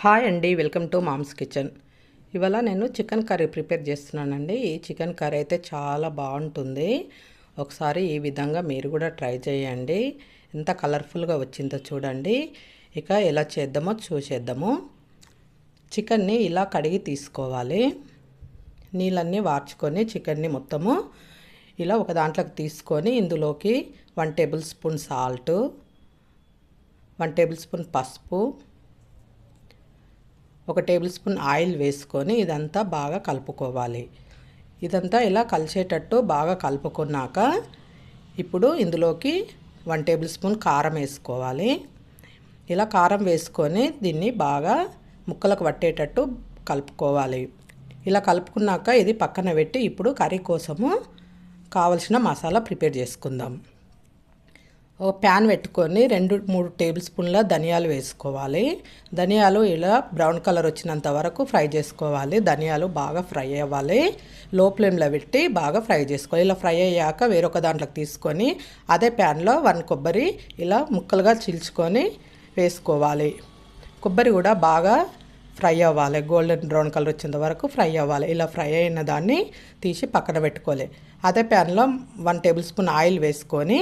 Hi అండి, welcome to moms kitchen. ఇవాళ నేను చికెన్ కర్రీ ప్రిపేర్ చేస్తున్నానండి. ఈ చికెన్ కర్రీ అయితే చాలా బాగుంటుంది. ఒకసారి ఈ విధంగా మీరు కూడా ట్రై చేయండి. ఎంత కలర్ఫుల్గా వచ్చిందో చూడండి. ఇక ఎలా చేద్దామో చూసేద్దాము. చికెన్ని ఇలా కడిగి తీసుకోవాలి. నీళ్ళన్నీ వార్చుకొని చికెన్ని మొత్తము ఇలా ఒక దాంట్లోకి తీసుకొని ఇందులోకి 1 table spoon salt, 1 table spoon పసుపు, 1 టేబుల్ స్పూన్ ఆయిల్ వేసుకొని ఇదంతా బాగా కలుపుకోవాలి. ఇదంతా ఇలా కలిసేటట్టు బాగా కలుపుకున్నాక ఇప్పుడు ఇందులోకి 1 టేబుల్ స్పూన్ కారం వేసుకోవాలి. ఇలా కారం వేసుకొని దీన్ని బాగా ముక్కలకు పట్టేటట్టు కలుపుకోవాలి. ఇలా కలుపుకున్నాక ఇది పక్కన పెట్టి ఇప్పుడు కర్రీ కోసము కావలసిన మసాలా ప్రిపేర్ చేసుకుందాం. ఒక ప్యాన్ పెట్టుకొని 2-3 టేబుల్ స్పూన్ల ధనియాలు వేసుకోవాలి. ధనియాలు ఇలా బ్రౌన్ కలర్ వచ్చినంత వరకు ఫ్రై చేసుకోవాలి. ధనియాలు బాగా ఫ్రై అవ్వాలి. లో ఫ్లేమ్లో పెట్టి బాగా ఫ్రై చేసుకోవాలి. ఇలా ఫ్రై అయ్యాక వేరొక దాంట్లోకి తీసుకొని అదే ప్యాన్లో 1 కొబ్బరి ఇలా ముక్కలుగా చీల్చుకొని వేసుకోవాలి. కొబ్బరి కూడా బాగా ఫ్రై అవ్వాలి. గోల్డెన్ బ్రౌన్ కలర్ వచ్చేంత వరకు ఫ్రై అవ్వాలి. ఇలా ఫ్రై అయిన దాన్ని తీసి పక్కన పెట్టుకోవాలి. అదే ప్యాన్లో 1 టేబుల్ స్పూన్ ఆయిల్ వేసుకొని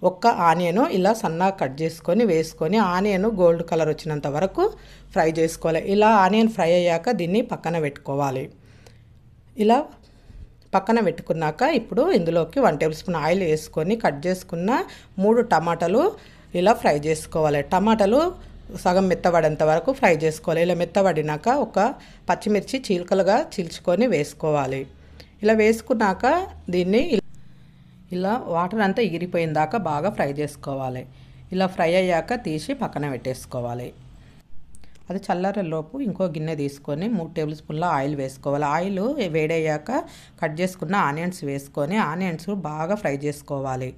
ఒక్క ఆనియను ఇలా సన్నగా కట్ చేసుకొని వేసుకొని ఆనియన్ గోల్డ్ కలర్ వచ్చినంత వరకు ఫ్రై చేసుకోవాలి. ఇలా ఆనియన్ ఫ్రై అయ్యాక దీన్ని పక్కన పెట్టుకోవాలి. ఇలా పక్కన పెట్టుకున్నాక ఇప్పుడు ఇందులోకి 1 టేబుల్ స్పూన్ ఆయిల్ వేసుకొని కట్ చేసుకున్న 3 టమాటాలు ఇలా ఫ్రై చేసుకోవాలి. టమాటాలు సగం మెత్తబడేంత వరకు ఫ్రై చేసుకోవాలి. ఇలా మెత్తబడినాక ఒక పచ్చిమిర్చి చీలికలుగా చీల్చుకొని వేసుకోవాలి. ఇలా వేసుకున్నాక దీన్ని ఇలా వాటర్ అంతా ఎగిరిపోయిన దాకా బాగా ఫ్రై చేసుకోవాలి. ఇలా ఫ్రై అయ్యాక తీసి పక్కన పెట్టేసుకోవాలి. అది చల్లారేలోపు ఇంకో గిన్నె తీసుకొని 3 టేబుల్ స్పూన్ల ఆయిల్ వేసుకోవాలి. ఆయిల్ వేడయ్యాక కట్ చేసుకున్న ఆనియన్స్ వేసుకొని ఆనియన్స్ బాగా ఫ్రై చేసుకోవాలి.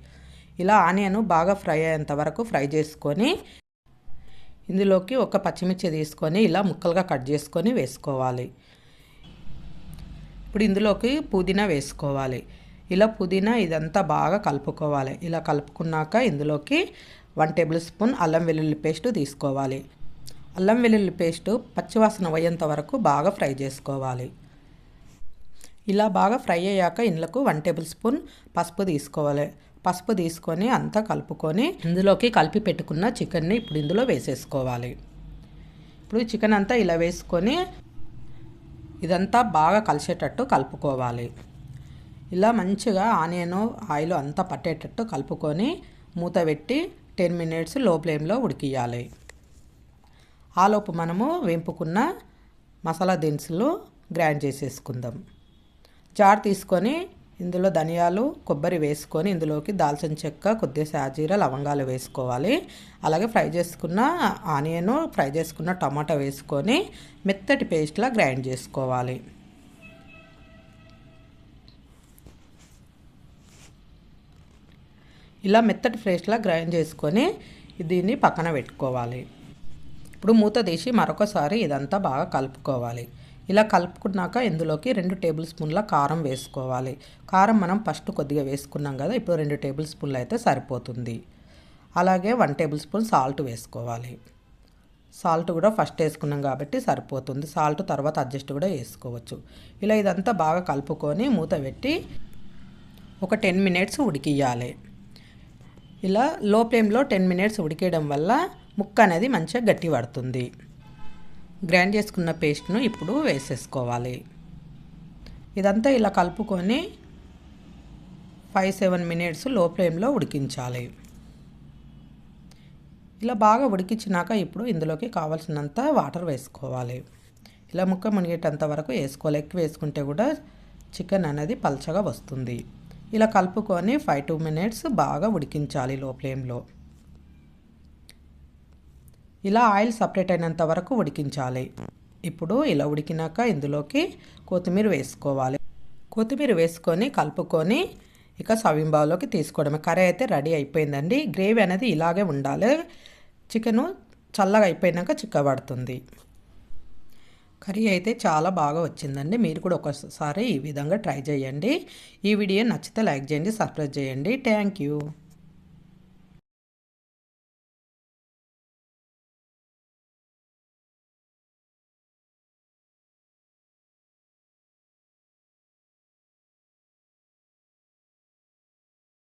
ఇలా ఆనియన్ బాగా ఫ్రై అయ్యేంత వరకు ఫ్రై చేసుకొని ఇందులోకి ఒక పచ్చిమిర్చి తీసుకొని ఇలా ముక్కలుగా కట్ చేసుకొని వేసుకోవాలి. ఇప్పుడు ఇందులోకి పుదీనా వేసుకోవాలి. ఇలా పుదీనా ఇదంతా బాగా కలుపుకోవాలి. ఇలా కలుపుకున్నాక ఇందులోకి 1 టేబుల్ స్పూన్ అల్లం వెల్లుల్లి పేస్ట్ తీసుకోవాలి. అల్లం వెల్లుల్లి పేస్ట్ పచ్చివాసన పోయేంత వరకు బాగా ఫ్రై చేసుకోవాలి. ఇలా బాగా ఫ్రై అయ్యాక ఇందులోకి 1 టేబుల్ స్పూన్ పసుపు తీసుకోవాలి. పసుపు తీసుకొని అంతా కలుపుకొని ఇందులోకి కలిపి పెట్టుకున్న చికెన్ని ఇప్పుడు ఇందులో వేసేసుకోవాలి. ఇప్పుడు చికెన్ అంతా ఇలా వేసుకొని ఇదంతా బాగా కలిసేటట్టు కలుపుకోవాలి. ఇలా మంచిగా ఆనియన్ ఆయిల్ అంతా పట్టేటట్టు కలుపుకొని మూత పెట్టి 10 మినిట్స్ లో ఫ్లేమ్లో ఉడికియాలి. ఆలోపు మనము వేపుకున్న మసాలా దినుసులు గ్రైండ్ చేసేసుకుందాం. జార్ తీసుకొని ఇందులో ధనియాలు కొబ్బరి వేసుకొని ఇందులోకి దాల్చిన చెక్క కొద్దిగా సాజీర లవంగాలు వేసుకోవాలి. అలాగే ఫ్రై చేసుకున్న ఆనియన్ ఫ్రై చేసుకున్న టమాటా వేసుకొని మెత్తటి పేస్ట్లా గ్రైండ్ చేసుకోవాలి. ఇలా మెత్తటి పేస్ట్లా గ్రైండ్ చేసుకొని దీన్ని పక్కన పెట్టుకోవాలి. ఇప్పుడు మూత తీసి మరొకసారి ఇదంతా బాగా కలుపుకోవాలి. ఇలా కలుపుకున్నాక ఇందులోకి 2 టేబుల్ స్పూన్ల కారం వేసుకోవాలి. కారం మనం ఫస్ట్ కొద్దిగా వేసుకున్నాం కదా, ఇప్పుడు 2 టేబుల్ స్పూన్లు అయితే సరిపోతుంది. అలాగే 1 టేబుల్ స్పూన్ సాల్ట్ వేసుకోవాలి. సాల్ట్ కూడా ఫస్ట్ వేసుకున్నాం కాబట్టి సరిపోతుంది. సాల్ట్ తర్వాత అడ్జస్ట్ కూడా వేసుకోవచ్చు. ఇలా ఇదంతా బాగా కలుపుకొని మూత పెట్టి ఒక 10 మినిట్స్ ఉడికియాలి. ఇలా లో ఫ్లేమ్లో 10 మినిట్స్ ఉడికేయడం వల్ల ముక్క అనేది మంచిగా గట్టి పడుతుంది. గ్రైండ్ చేసుకున్న పేస్ట్ను ఇప్పుడు వేసేసుకోవాలి. ఇదంతా ఇలా కలుపుకొని 5-7 మినిట్స్ లో ఫ్లేమ్లో ఉడికించాలి. ఇలా బాగా ఉడికించినాక ఇప్పుడు ఇందులోకి కావాల్సినంత వాటర్ వేసుకోవాలి. ఇలా ముక్క మునిగేటంత వరకు వేసుకోవాలి. ఎక్కువ వేసుకుంటే కూడా చికెన్ అనేది పల్చగా వస్తుంది. ఇలా కలుపుకొని 5-2 మినిట్స్ బాగా ఉడికించాలి లో ఫ్లేమ్లో. ఇలా ఆయిల్ సపరేట్ అయినంత వరకు ఉడికించాలి. ఇప్పుడు ఇలా ఉడికినాక ఇందులోకి కొత్తిమీర వేసుకోవాలి. కొత్తిమీర వేసుకొని కలుపుకొని ఇక సర్వింగ్ బౌల్లోకి తీసుకోవడమే. కర్రీ అయితే రెడీ అయిపోయిందండి. గ్రేవీ అనేది ఇలాగే ఉండాలి. చికెను చల్లగా అయిపోయినాక చిక్కబడుతుంది. కర్రీ అయితే చాలా బాగా వచ్చిందండి. మీరు కూడా ఒకసారి ఈ విధంగా ట్రై చేయండి. ఈ వీడియో నచ్చితే లైక్ చేయండి, సబ్స్క్రైబ్ చేయండి. Thank you.